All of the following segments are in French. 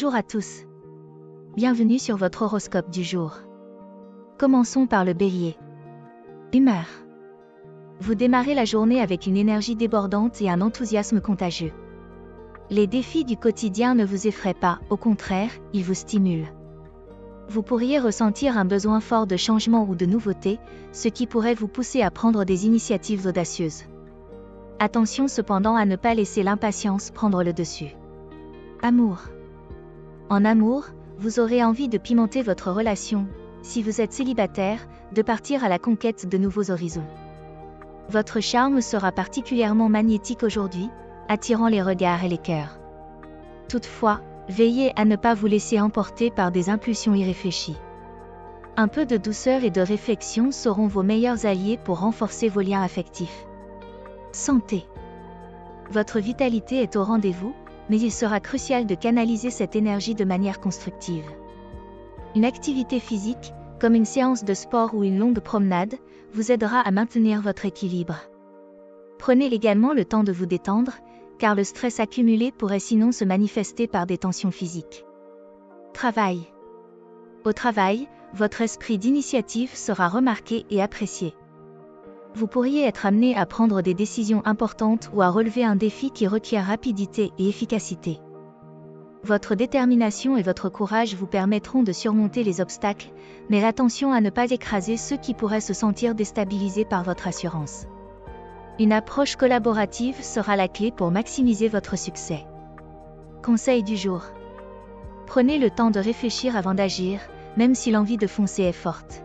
Bonjour à tous. Bienvenue sur votre horoscope du jour. Commençons par le Bélier. Humeur. Vous démarrez la journée avec une énergie débordante et un enthousiasme contagieux. Les défis du quotidien ne vous effraient pas, au contraire, ils vous stimulent. Vous pourriez ressentir un besoin fort de changement ou de nouveauté, ce qui pourrait vous pousser à prendre des initiatives audacieuses. Attention cependant à ne pas laisser l'impatience prendre le dessus. Amour. En amour, vous aurez envie de pimenter votre relation, si vous êtes célibataire, de partir à la conquête de nouveaux horizons. Votre charme sera particulièrement magnétique aujourd'hui, attirant les regards et les cœurs. Toutefois, veillez à ne pas vous laisser emporter par des impulsions irréfléchies. Un peu de douceur et de réflexion seront vos meilleurs alliés pour renforcer vos liens affectifs. Santé. Votre vitalité est au rendez-vous, mais il sera crucial de canaliser cette énergie de manière constructive. Une activité physique, comme une séance de sport ou une longue promenade, vous aidera à maintenir votre équilibre. Prenez également le temps de vous détendre, car le stress accumulé pourrait sinon se manifester par des tensions physiques. Travail. Au travail, votre esprit d'initiative sera remarqué et apprécié. Vous pourriez être amené à prendre des décisions importantes ou à relever un défi qui requiert rapidité et efficacité. Votre détermination et votre courage vous permettront de surmonter les obstacles, mais attention à ne pas écraser ceux qui pourraient se sentir déstabilisés par votre assurance. Une approche collaborative sera la clé pour maximiser votre succès. Conseil du jour. Prenez le temps de réfléchir avant d'agir, même si l'envie de foncer est forte.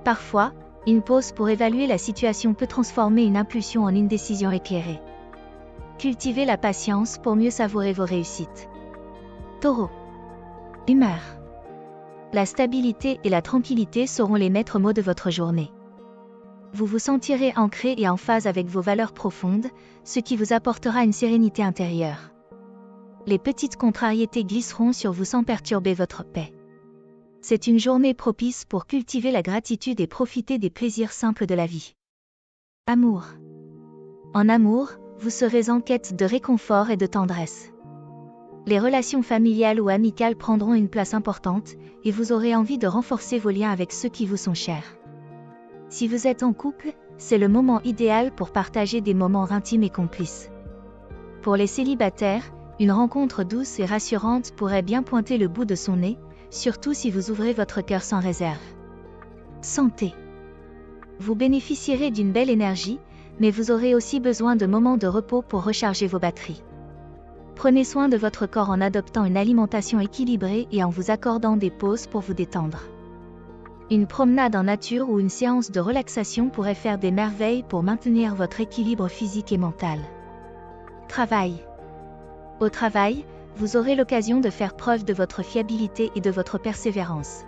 Parfois, une pause pour évaluer la situation peut transformer une impulsion en une décision éclairée. Cultivez la patience pour mieux savourer vos réussites. Taureau. Humeur. La stabilité et la tranquillité seront les maîtres mots de votre journée. Vous vous sentirez ancré et en phase avec vos valeurs profondes, ce qui vous apportera une sérénité intérieure. Les petites contrariétés glisseront sur vous sans perturber votre paix. C'est une journée propice pour cultiver la gratitude et profiter des plaisirs simples de la vie. Amour. En amour, vous serez en quête de réconfort et de tendresse. Les relations familiales ou amicales prendront une place importante, et vous aurez envie de renforcer vos liens avec ceux qui vous sont chers. Si vous êtes en couple, c'est le moment idéal pour partager des moments intimes et complices. Pour les célibataires, une rencontre douce et rassurante pourrait bien pointer le bout de son nez, surtout si vous ouvrez votre cœur sans réserve. Santé. Vous bénéficierez d'une belle énergie, mais vous aurez aussi besoin de moments de repos pour recharger vos batteries. Prenez soin de votre corps en adoptant une alimentation équilibrée et en vous accordant des pauses pour vous détendre. Une promenade en nature ou une séance de relaxation pourrait faire des merveilles pour maintenir votre équilibre physique et mental. Travail. Au travail, vous aurez l'occasion de faire preuve de votre fiabilité et de votre persévérance.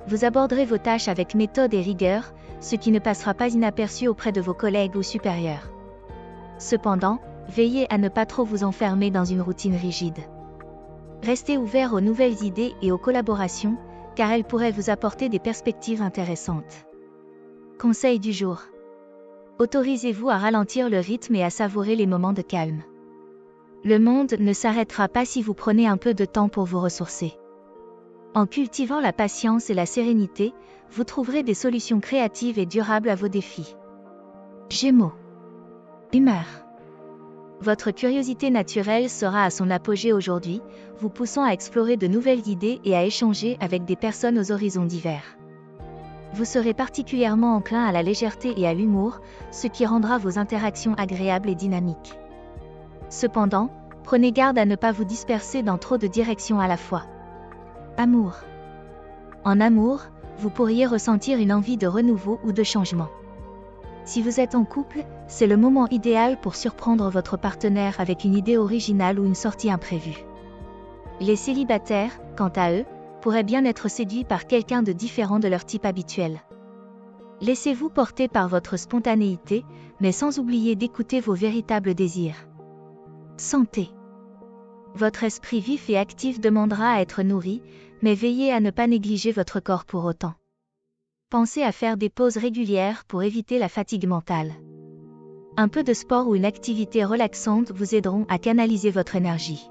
Vous aborderez vos tâches avec méthode et rigueur, ce qui ne passera pas inaperçu auprès de vos collègues ou supérieurs. Cependant, veillez à ne pas trop vous enfermer dans une routine rigide. Restez ouvert aux nouvelles idées et aux collaborations, car elles pourraient vous apporter des perspectives intéressantes. Conseil du jour. Autorisez-vous à ralentir le rythme et à savourer les moments de calme. Le monde ne s'arrêtera pas si vous prenez un peu de temps pour vous ressourcer. En cultivant la patience et la sérénité, vous trouverez des solutions créatives et durables à vos défis. Gémeaux. Humeur. Votre curiosité naturelle sera à son apogée aujourd'hui, vous poussant à explorer de nouvelles idées et à échanger avec des personnes aux horizons divers. Vous serez particulièrement enclin à la légèreté et à l'humour, ce qui rendra vos interactions agréables et dynamiques. Cependant, prenez garde à ne pas vous disperser dans trop de directions à la fois. Amour. En amour, vous pourriez ressentir une envie de renouveau ou de changement. Si vous êtes en couple, c'est le moment idéal pour surprendre votre partenaire avec une idée originale ou une sortie imprévue. Les célibataires, quant à eux, pourraient bien être séduits par quelqu'un de différent de leur type habituel. Laissez-vous porter par votre spontanéité, mais sans oublier d'écouter vos véritables désirs. Santé. Votre esprit vif et actif demandera à être nourri, mais veillez à ne pas négliger votre corps pour autant. Pensez à faire des pauses régulières pour éviter la fatigue mentale. Un peu de sport ou une activité relaxante vous aideront à canaliser votre énergie.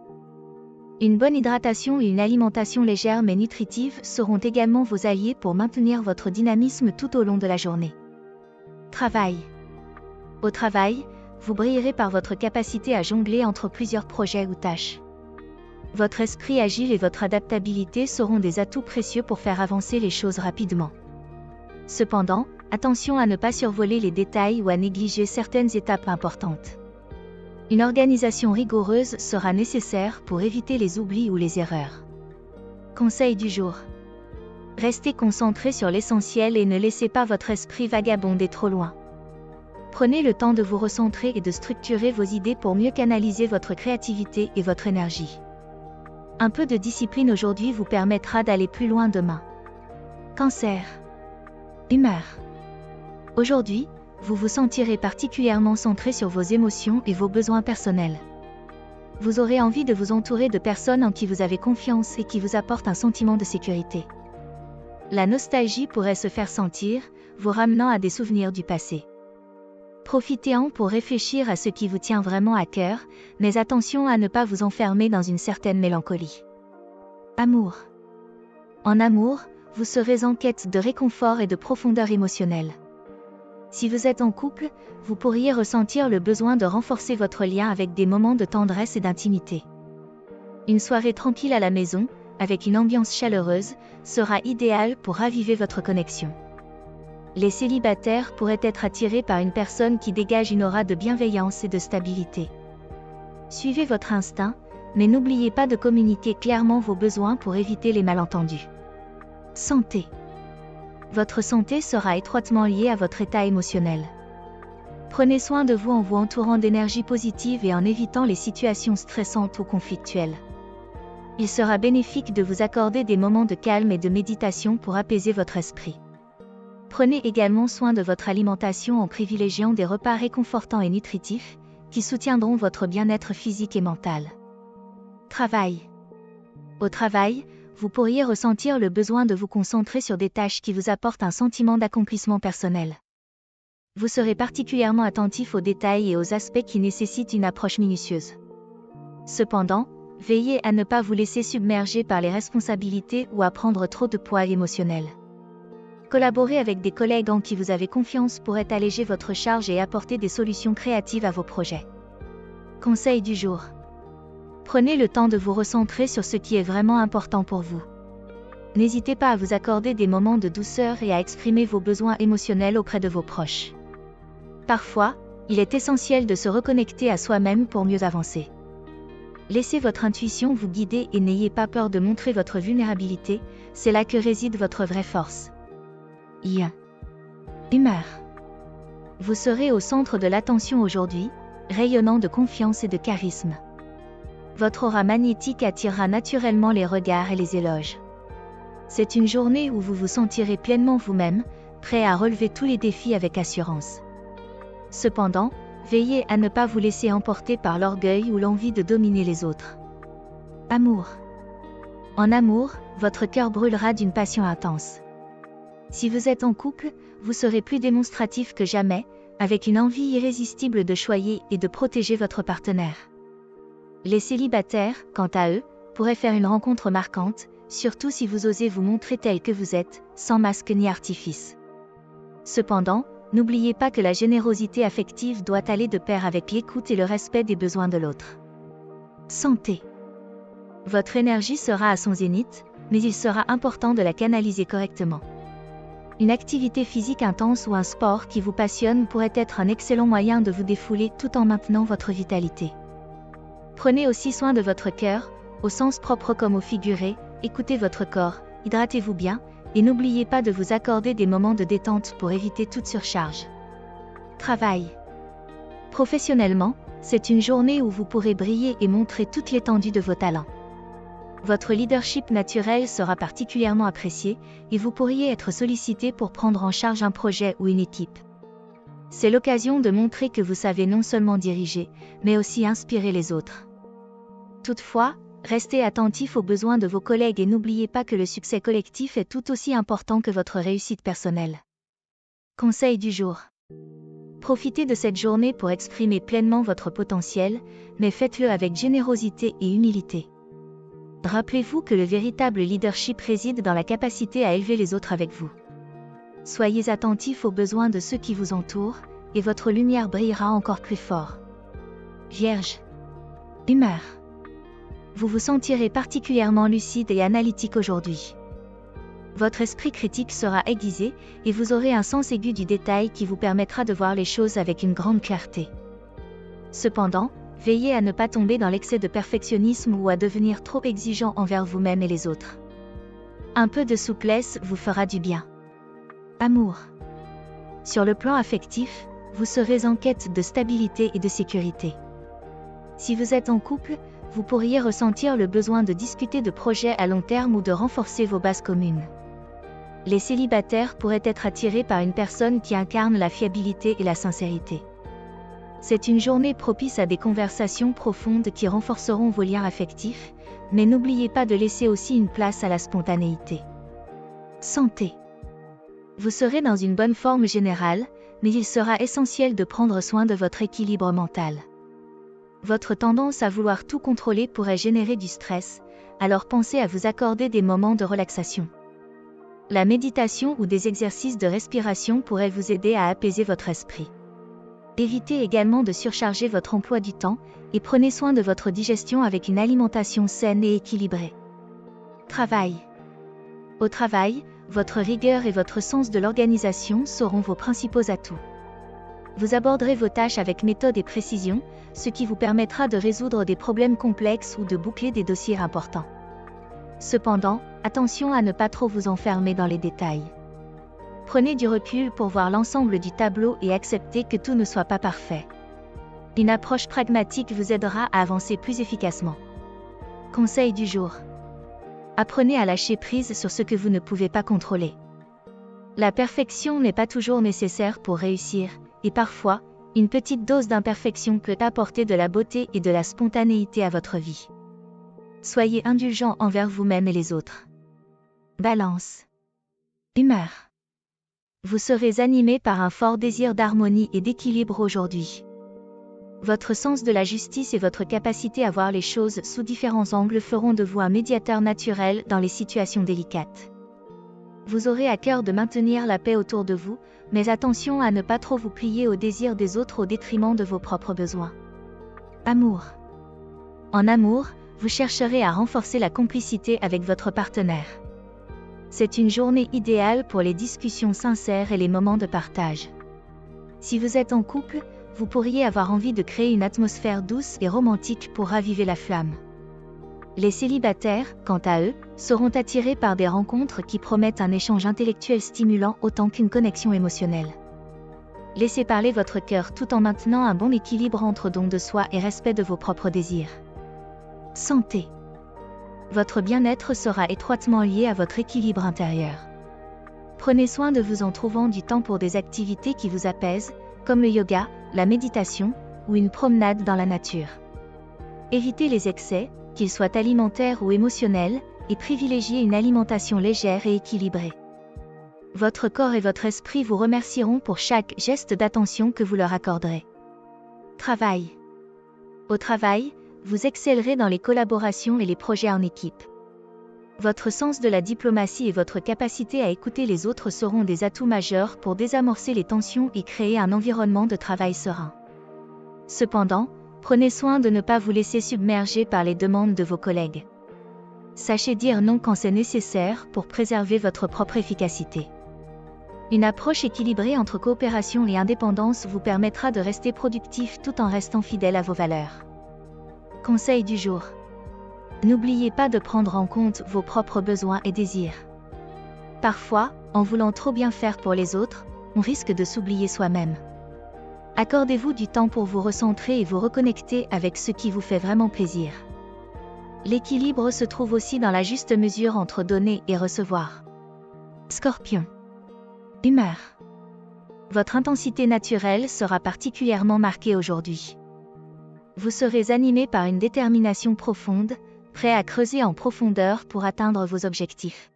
Une bonne hydratation et une alimentation légère mais nutritive seront également vos alliés pour maintenir votre dynamisme tout au long de la journée. Travail. Au travail, vous brillerez par votre capacité à jongler entre plusieurs projets ou tâches. Votre esprit agile et votre adaptabilité seront des atouts précieux pour faire avancer les choses rapidement. Cependant, attention à ne pas survoler les détails ou à négliger certaines étapes importantes. Une organisation rigoureuse sera nécessaire pour éviter les oublis ou les erreurs. Conseil du jour. Restez concentré sur l'essentiel et ne laissez pas votre esprit vagabonder trop loin. Prenez le temps de vous recentrer et de structurer vos idées pour mieux canaliser votre créativité et votre énergie. Un peu de discipline aujourd'hui vous permettra d'aller plus loin demain. Cancer. Humeur. Aujourd'hui, vous vous sentirez particulièrement centré sur vos émotions et vos besoins personnels. Vous aurez envie de vous entourer de personnes en qui vous avez confiance et qui vous apportent un sentiment de sécurité. La nostalgie pourrait se faire sentir, vous ramenant à des souvenirs du passé. Profitez-en pour réfléchir à ce qui vous tient vraiment à cœur, mais attention à ne pas vous enfermer dans une certaine mélancolie. Amour. En amour, vous serez en quête de réconfort et de profondeur émotionnelle. Si vous êtes en couple, vous pourriez ressentir le besoin de renforcer votre lien avec des moments de tendresse et d'intimité. Une soirée tranquille à la maison, avec une ambiance chaleureuse, sera idéale pour raviver votre connexion. Les célibataires pourraient être attirés par une personne qui dégage une aura de bienveillance et de stabilité. Suivez votre instinct, mais n'oubliez pas de communiquer clairement vos besoins pour éviter les malentendus. Santé. Votre santé sera étroitement liée à votre état émotionnel. Prenez soin de vous en vous entourant d'énergie positive et en évitant les situations stressantes ou conflictuelles. Il sera bénéfique de vous accorder des moments de calme et de méditation pour apaiser votre esprit. Prenez également soin de votre alimentation en privilégiant des repas réconfortants et nutritifs, qui soutiendront votre bien-être physique et mental. Travail. Au travail, vous pourriez ressentir le besoin de vous concentrer sur des tâches qui vous apportent un sentiment d'accomplissement personnel. Vous serez particulièrement attentif aux détails et aux aspects qui nécessitent une approche minutieuse. Cependant, veillez à ne pas vous laisser submerger par les responsabilités ou à prendre trop de poids émotionnel. Collaborer avec des collègues en qui vous avez confiance pourrait alléger votre charge et apporter des solutions créatives à vos projets. Conseil du jour. Prenez le temps de vous recentrer sur ce qui est vraiment important pour vous. N'hésitez pas à vous accorder des moments de douceur et à exprimer vos besoins émotionnels auprès de vos proches. Parfois, il est essentiel de se reconnecter à soi-même pour mieux avancer. Laissez votre intuition vous guider et n'ayez pas peur de montrer votre vulnérabilité, c'est là que réside votre vraie force. Humeur. Vous serez au centre de l'attention aujourd'hui, rayonnant de confiance et de charisme. Votre aura magnétique attirera naturellement les regards et les éloges. C'est une journée où vous vous sentirez pleinement vous-même, prêt à relever tous les défis avec assurance. Cependant, veillez à ne pas vous laisser emporter par l'orgueil ou l'envie de dominer les autres. Amour. En amour, votre cœur brûlera d'une passion intense. Si vous êtes en couple, vous serez plus démonstratif que jamais, avec une envie irrésistible de choyer et de protéger votre partenaire. Les célibataires, quant à eux, pourraient faire une rencontre marquante, surtout si vous osez vous montrer tel que vous êtes, sans masque ni artifice. Cependant, n'oubliez pas que la générosité affective doit aller de pair avec l'écoute et le respect des besoins de l'autre. Santé. Votre énergie sera à son zénith, mais il sera important de la canaliser correctement. Une activité physique intense ou un sport qui vous passionne pourrait être un excellent moyen de vous défouler tout en maintenant votre vitalité. Prenez aussi soin de votre cœur, au sens propre comme au figuré, écoutez votre corps, hydratez-vous bien, et n'oubliez pas de vous accorder des moments de détente pour éviter toute surcharge. Travail. Professionnellement, c'est une journée où vous pourrez briller et montrer toute l'étendue de vos talents. Votre leadership naturel sera particulièrement apprécié, et vous pourriez être sollicité pour prendre en charge un projet ou une équipe. C'est l'occasion de montrer que vous savez non seulement diriger, mais aussi inspirer les autres. Toutefois, restez attentif aux besoins de vos collègues et n'oubliez pas que le succès collectif est tout aussi important que votre réussite personnelle. Conseil du jour. Profitez de cette journée pour exprimer pleinement votre potentiel, mais faites-le avec générosité et humilité. Rappelez-vous que le véritable leadership réside dans la capacité à élever les autres avec vous. Soyez attentifs aux besoins de ceux qui vous entourent, et votre lumière brillera encore plus fort. Vierge. Humeur. Vous vous sentirez particulièrement lucide et analytique aujourd'hui. Votre esprit critique sera aiguisé, et vous aurez un sens aigu du détail qui vous permettra de voir les choses avec une grande clarté. Cependant, veillez à ne pas tomber dans l'excès de perfectionnisme ou à devenir trop exigeant envers vous-même et les autres. Un peu de souplesse vous fera du bien. Amour. Sur le plan affectif, vous serez en quête de stabilité et de sécurité. Si vous êtes en couple, vous pourriez ressentir le besoin de discuter de projets à long terme ou de renforcer vos bases communes. Les célibataires pourraient être attirés par une personne qui incarne la fiabilité et la sincérité. C'est une journée propice à des conversations profondes qui renforceront vos liens affectifs, mais n'oubliez pas de laisser aussi une place à la spontanéité. Santé. Vous serez dans une bonne forme générale, mais il sera essentiel de prendre soin de votre équilibre mental. Votre tendance à vouloir tout contrôler pourrait générer du stress, alors pensez à vous accorder des moments de relaxation. La méditation ou des exercices de respiration pourraient vous aider à apaiser votre esprit. Évitez également de surcharger votre emploi du temps, et prenez soin de votre digestion avec une alimentation saine et équilibrée. Travail. Au travail, votre rigueur et votre sens de l'organisation seront vos principaux atouts. Vous aborderez vos tâches avec méthode et précision, ce qui vous permettra de résoudre des problèmes complexes ou de boucler des dossiers importants. Cependant, attention à ne pas trop vous enfermer dans les détails. Prenez du recul pour voir l'ensemble du tableau et acceptez que tout ne soit pas parfait. Une approche pragmatique vous aidera à avancer plus efficacement. Conseil du jour. Apprenez à lâcher prise sur ce que vous ne pouvez pas contrôler. La perfection n'est pas toujours nécessaire pour réussir, et parfois, une petite dose d'imperfection peut apporter de la beauté et de la spontanéité à votre vie. Soyez indulgents envers vous-même et les autres. Balance. Humeur. Vous serez animé par un fort désir d'harmonie et d'équilibre aujourd'hui. Votre sens de la justice et votre capacité à voir les choses sous différents angles feront de vous un médiateur naturel dans les situations délicates. Vous aurez à cœur de maintenir la paix autour de vous, mais attention à ne pas trop vous plier aux désirs des autres au détriment de vos propres besoins. Amour. En amour, vous chercherez à renforcer la complicité avec votre partenaire. C'est une journée idéale pour les discussions sincères et les moments de partage. Si vous êtes en couple, vous pourriez avoir envie de créer une atmosphère douce et romantique pour raviver la flamme. Les célibataires, quant à eux, seront attirés par des rencontres qui promettent un échange intellectuel stimulant autant qu'une connexion émotionnelle. Laissez parler votre cœur tout en maintenant un bon équilibre entre don de soi et respect de vos propres désirs. Santé. Votre bien-être sera étroitement lié à votre équilibre intérieur. Prenez soin de vous en trouvant du temps pour des activités qui vous apaisent, comme le yoga, la méditation, ou une promenade dans la nature. Évitez les excès, qu'ils soient alimentaires ou émotionnels, et privilégiez une alimentation légère et équilibrée. Votre corps et votre esprit vous remercieront pour chaque geste d'attention que vous leur accorderez. Travail. Au travail, vous excellerez dans les collaborations et les projets en équipe. Votre sens de la diplomatie et votre capacité à écouter les autres seront des atouts majeurs pour désamorcer les tensions et créer un environnement de travail serein. Cependant, prenez soin de ne pas vous laisser submerger par les demandes de vos collègues. Sachez dire non quand c'est nécessaire pour préserver votre propre efficacité. Une approche équilibrée entre coopération et indépendance vous permettra de rester productif tout en restant fidèle à vos valeurs. Conseil du jour. N'oubliez pas de prendre en compte vos propres besoins et désirs. Parfois, en voulant trop bien faire pour les autres, on risque de s'oublier soi-même. Accordez-vous du temps pour vous recentrer et vous reconnecter avec ce qui vous fait vraiment plaisir. L'équilibre se trouve aussi dans la juste mesure entre donner et recevoir. Scorpion. Humeur. Votre intensité naturelle sera particulièrement marquée aujourd'hui. Vous serez animé par une détermination profonde, prêt à creuser en profondeur pour atteindre vos objectifs.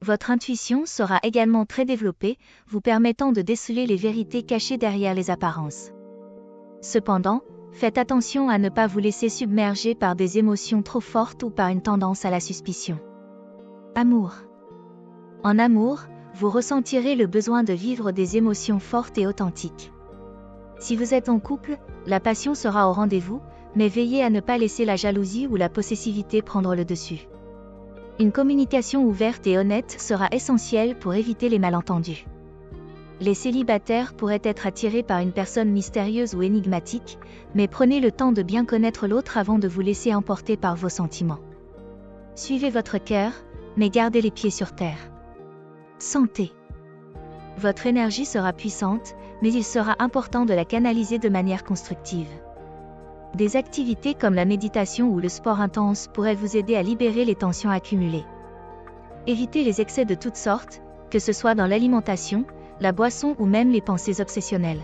Votre intuition sera également très développée, vous permettant de déceler les vérités cachées derrière les apparences. Cependant, faites attention à ne pas vous laisser submerger par des émotions trop fortes ou par une tendance à la suspicion. Amour. En amour, vous ressentirez le besoin de vivre des émotions fortes et authentiques. Si vous êtes en couple, la passion sera au rendez-vous, mais veillez à ne pas laisser la jalousie ou la possessivité prendre le dessus. Une communication ouverte et honnête sera essentielle pour éviter les malentendus. Les célibataires pourraient être attirés par une personne mystérieuse ou énigmatique, mais prenez le temps de bien connaître l'autre avant de vous laisser emporter par vos sentiments. Suivez votre cœur, mais gardez les pieds sur terre. Santé. Votre énergie sera puissante, mais il sera important de la canaliser de manière constructive. Des activités comme la méditation ou le sport intense pourraient vous aider à libérer les tensions accumulées. Évitez les excès de toutes sortes, que ce soit dans l'alimentation, la boisson ou même les pensées obsessionnelles.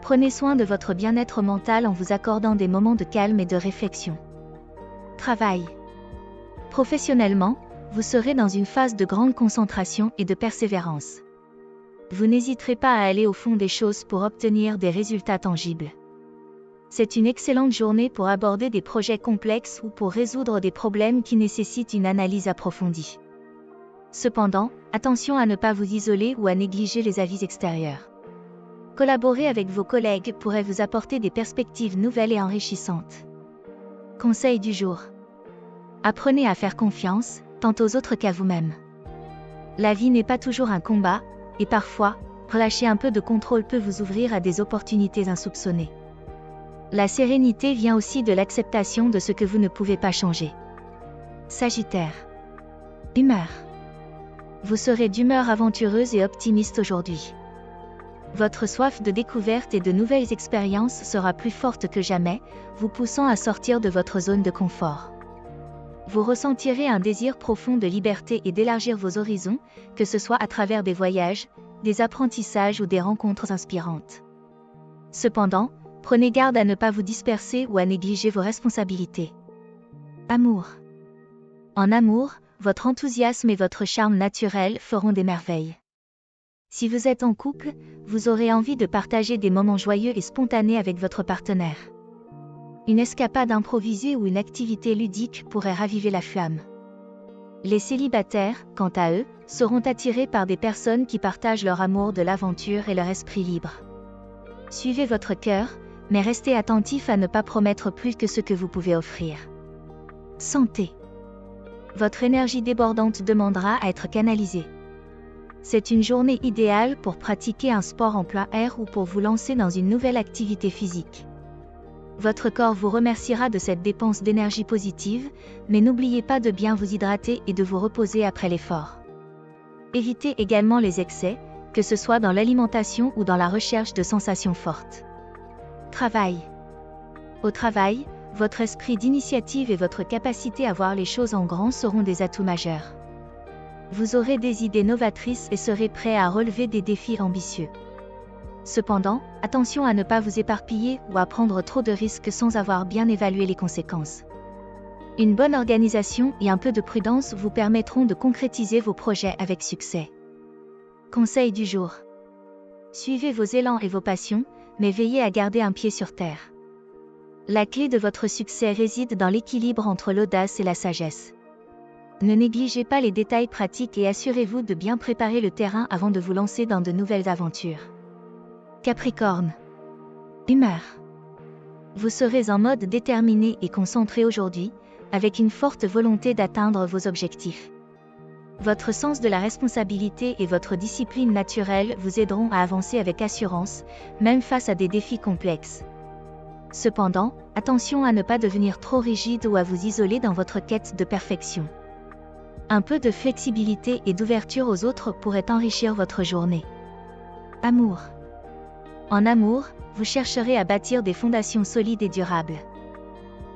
Prenez soin de votre bien-être mental en vous accordant des moments de calme et de réflexion. Travail. Professionnellement, vous serez dans une phase de grande concentration et de persévérance. Vous n'hésiterez pas à aller au fond des choses pour obtenir des résultats tangibles. C'est une excellente journée pour aborder des projets complexes ou pour résoudre des problèmes qui nécessitent une analyse approfondie. Cependant, attention à ne pas vous isoler ou à négliger les avis extérieurs. Collaborer avec vos collègues pourrait vous apporter des perspectives nouvelles et enrichissantes. Conseil du jour. Apprenez à faire confiance, tant aux autres qu'à vous-même. La vie n'est pas toujours un combat, et parfois, relâcher un peu de contrôle peut vous ouvrir à des opportunités insoupçonnées. La sérénité vient aussi de l'acceptation de ce que vous ne pouvez pas changer. Sagittaire. Humeur. Vous serez d'humeur aventureuse et optimiste aujourd'hui. Votre soif de découverte et de nouvelles expériences sera plus forte que jamais, vous poussant à sortir de votre zone de confort. Vous ressentirez un désir profond de liberté et d'élargir vos horizons, que ce soit à travers des voyages, des apprentissages ou des rencontres inspirantes. Cependant, prenez garde à ne pas vous disperser ou à négliger vos responsabilités. Amour. En amour, votre enthousiasme et votre charme naturel feront des merveilles. Si vous êtes en couple, vous aurez envie de partager des moments joyeux et spontanés avec votre partenaire. Une escapade improvisée ou une activité ludique pourrait raviver la flamme. Les célibataires, quant à eux, seront attirés par des personnes qui partagent leur amour de l'aventure et leur esprit libre. Suivez votre cœur, mais restez attentif à ne pas promettre plus que ce que vous pouvez offrir. Santé. Votre énergie débordante demandera à être canalisée. C'est une journée idéale pour pratiquer un sport en plein air ou pour vous lancer dans une nouvelle activité physique. Votre corps vous remerciera de cette dépense d'énergie positive, mais n'oubliez pas de bien vous hydrater et de vous reposer après l'effort. Évitez également les excès, que ce soit dans l'alimentation ou dans la recherche de sensations fortes. Travail. Au travail, votre esprit d'initiative et votre capacité à voir les choses en grand seront des atouts majeurs. Vous aurez des idées novatrices et serez prêt à relever des défis ambitieux. Cependant, attention à ne pas vous éparpiller ou à prendre trop de risques sans avoir bien évalué les conséquences. Une bonne organisation et un peu de prudence vous permettront de concrétiser vos projets avec succès. Conseil du jour. Suivez vos élans et vos passions, mais veillez à garder un pied sur terre. La clé de votre succès réside dans l'équilibre entre l'audace et la sagesse. Ne négligez pas les détails pratiques et assurez-vous de bien préparer le terrain avant de vous lancer dans de nouvelles aventures. Capricorne. Humeur. Vous serez en mode déterminé et concentré aujourd'hui, avec une forte volonté d'atteindre vos objectifs. Votre sens de la responsabilité et votre discipline naturelle vous aideront à avancer avec assurance, même face à des défis complexes. Cependant, attention à ne pas devenir trop rigide ou à vous isoler dans votre quête de perfection. Un peu de flexibilité et d'ouverture aux autres pourrait enrichir votre journée. Amour. En amour, vous chercherez à bâtir des fondations solides et durables.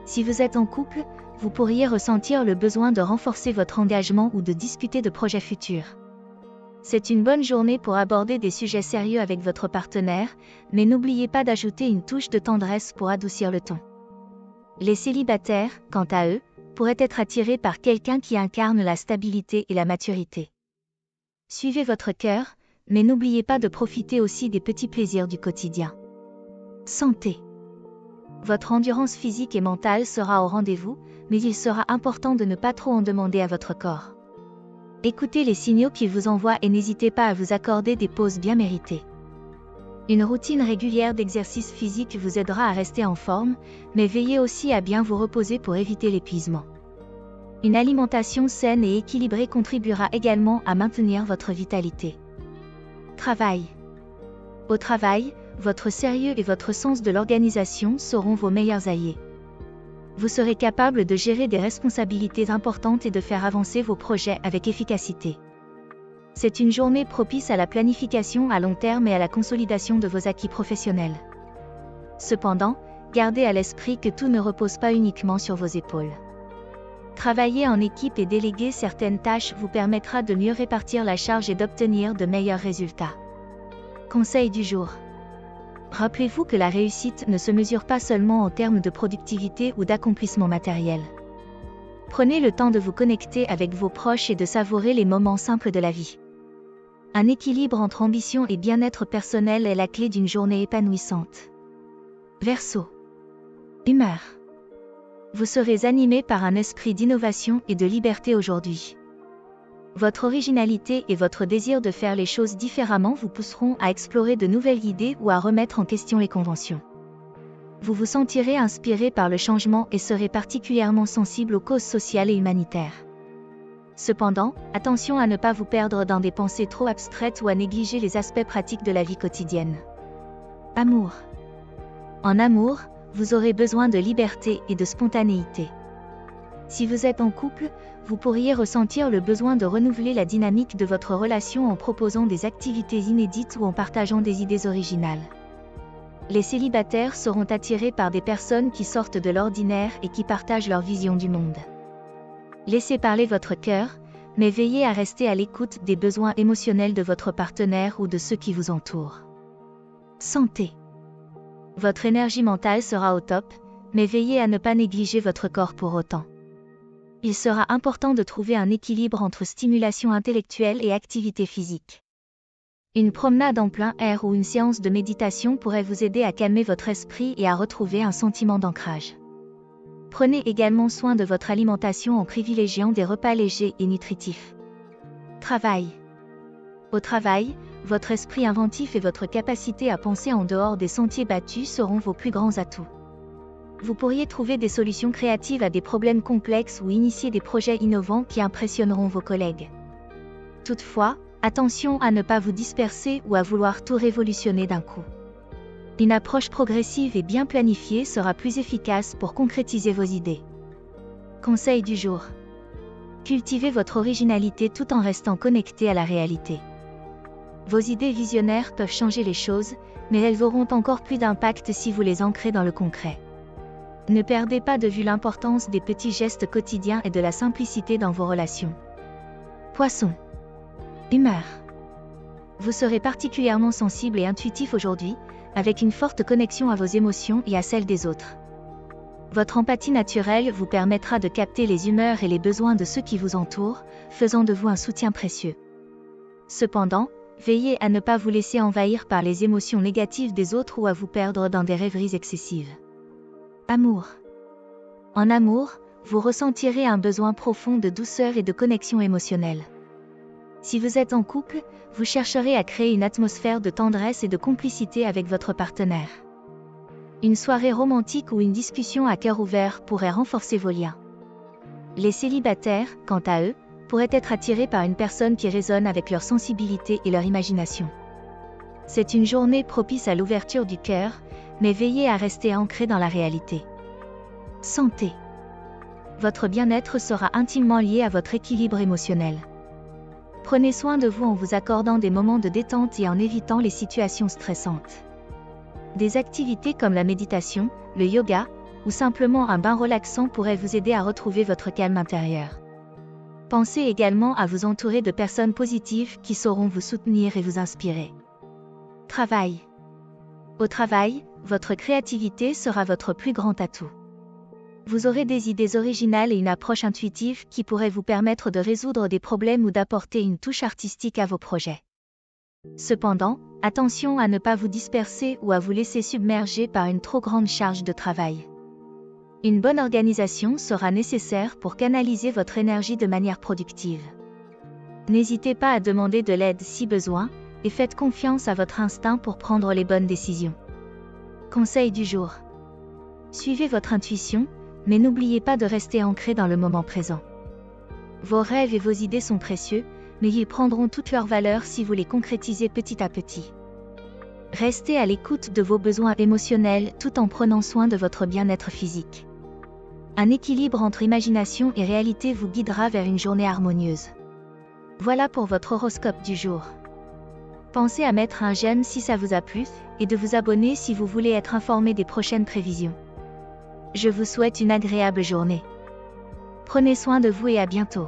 Si vous êtes en couple, vous pourriez ressentir le besoin de renforcer votre engagement ou de discuter de projets futurs. C'est une bonne journée pour aborder des sujets sérieux avec votre partenaire, mais n'oubliez pas d'ajouter une touche de tendresse pour adoucir le ton. Les célibataires, quant à eux, pourraient être attirés par quelqu'un qui incarne la stabilité et la maturité. Suivez votre cœur, mais n'oubliez pas de profiter aussi des petits plaisirs du quotidien. Santé. Votre endurance physique et mentale sera au rendez-vous, mais il sera important de ne pas trop en demander à votre corps. Écoutez les signaux qu'il vous envoie et n'hésitez pas à vous accorder des pauses bien méritées. Une routine régulière d'exercice physique vous aidera à rester en forme, mais veillez aussi à bien vous reposer pour éviter l'épuisement. Une alimentation saine et équilibrée contribuera également à maintenir votre vitalité. Travail. Au travail, votre sérieux et votre sens de l'organisation seront vos meilleurs alliés. Vous serez capable de gérer des responsabilités importantes et de faire avancer vos projets avec efficacité. C'est une journée propice à la planification à long terme et à la consolidation de vos acquis professionnels. Cependant, gardez à l'esprit que tout ne repose pas uniquement sur vos épaules. Travailler en équipe et déléguer certaines tâches vous permettra de mieux répartir la charge et d'obtenir de meilleurs résultats. Conseil du jour. Rappelez-vous que la réussite ne se mesure pas seulement en termes de productivité ou d'accomplissement matériel. Prenez le temps de vous connecter avec vos proches et de savourer les moments simples de la vie. Un équilibre entre ambition et bien-être personnel est la clé d'une journée épanouissante. Verseau. Humeur. Vous serez animé par un esprit d'innovation et de liberté aujourd'hui. Votre originalité et votre désir de faire les choses différemment vous pousseront à explorer de nouvelles idées ou à remettre en question les conventions. Vous vous sentirez inspiré par le changement et serez particulièrement sensible aux causes sociales et humanitaires. Cependant, attention à ne pas vous perdre dans des pensées trop abstraites ou à négliger les aspects pratiques de la vie quotidienne. Amour. En amour, vous aurez besoin de liberté et de spontanéité. Si vous êtes en couple, vous pourriez ressentir le besoin de renouveler la dynamique de votre relation en proposant des activités inédites ou en partageant des idées originales. Les célibataires seront attirés par des personnes qui sortent de l'ordinaire et qui partagent leur vision du monde. Laissez parler votre cœur, mais veillez à rester à l'écoute des besoins émotionnels de votre partenaire ou de ceux qui vous entourent. Santé. Votre énergie mentale sera au top, mais veillez à ne pas négliger votre corps pour autant. Il sera important de trouver un équilibre entre stimulation intellectuelle et activité physique. Une promenade en plein air ou une séance de méditation pourrait vous aider à calmer votre esprit et à retrouver un sentiment d'ancrage. Prenez également soin de votre alimentation en privilégiant des repas légers et nutritifs. Travail. Au travail, votre esprit inventif et votre capacité à penser en dehors des sentiers battus seront vos plus grands atouts. Vous pourriez trouver des solutions créatives à des problèmes complexes ou initier des projets innovants qui impressionneront vos collègues. Toutefois, attention à ne pas vous disperser ou à vouloir tout révolutionner d'un coup. Une approche progressive et bien planifiée sera plus efficace pour concrétiser vos idées. Conseil du jour. Cultivez votre originalité tout en restant connecté à la réalité. Vos idées visionnaires peuvent changer les choses, mais elles auront encore plus d'impact si vous les ancrez dans le concret. Ne perdez pas de vue l'importance des petits gestes quotidiens et de la simplicité dans vos relations. Poisson. Humeur. Vous serez particulièrement sensible et intuitif aujourd'hui, avec une forte connexion à vos émotions et à celles des autres. Votre empathie naturelle vous permettra de capter les humeurs et les besoins de ceux qui vous entourent, faisant de vous un soutien précieux. Cependant, veillez à ne pas vous laisser envahir par les émotions négatives des autres ou à vous perdre dans des rêveries excessives. Amour. En amour, vous ressentirez un besoin profond de douceur et de connexion émotionnelle. Si vous êtes en couple, vous chercherez à créer une atmosphère de tendresse et de complicité avec votre partenaire. Une soirée romantique ou une discussion à cœur ouvert pourrait renforcer vos liens. Les célibataires, quant à eux, pourraient être attirés par une personne qui résonne avec leur sensibilité et leur imagination. C'est une journée propice à l'ouverture du cœur, mais veillez à rester ancré dans la réalité. Santé. Votre bien-être sera intimement lié à votre équilibre émotionnel. Prenez soin de vous en vous accordant des moments de détente et en évitant les situations stressantes. Des activités comme la méditation, le yoga, ou simplement un bain relaxant pourraient vous aider à retrouver votre calme intérieur. Pensez également à vous entourer de personnes positives qui sauront vous soutenir et vous inspirer. Travail. Au travail, votre créativité sera votre plus grand atout. Vous aurez des idées originales et une approche intuitive qui pourraient vous permettre de résoudre des problèmes ou d'apporter une touche artistique à vos projets. Cependant, attention à ne pas vous disperser ou à vous laisser submerger par une trop grande charge de travail. Une bonne organisation sera nécessaire pour canaliser votre énergie de manière productive. N'hésitez pas à demander de l'aide si besoin, et faites confiance à votre instinct pour prendre les bonnes décisions. Conseil du jour. Suivez votre intuition, mais n'oubliez pas de rester ancré dans le moment présent. Vos rêves et vos idées sont précieux, mais ils prendront toute leur valeur si vous les concrétisez petit à petit. Restez à l'écoute de vos besoins émotionnels tout en prenant soin de votre bien-être physique. Un équilibre entre imagination et réalité vous guidera vers une journée harmonieuse. Voilà pour votre horoscope du jour. Pensez à mettre un j'aime si ça vous a plu, et de vous abonner si vous voulez être informé des prochaines prévisions. Je vous souhaite une agréable journée. Prenez soin de vous et à bientôt.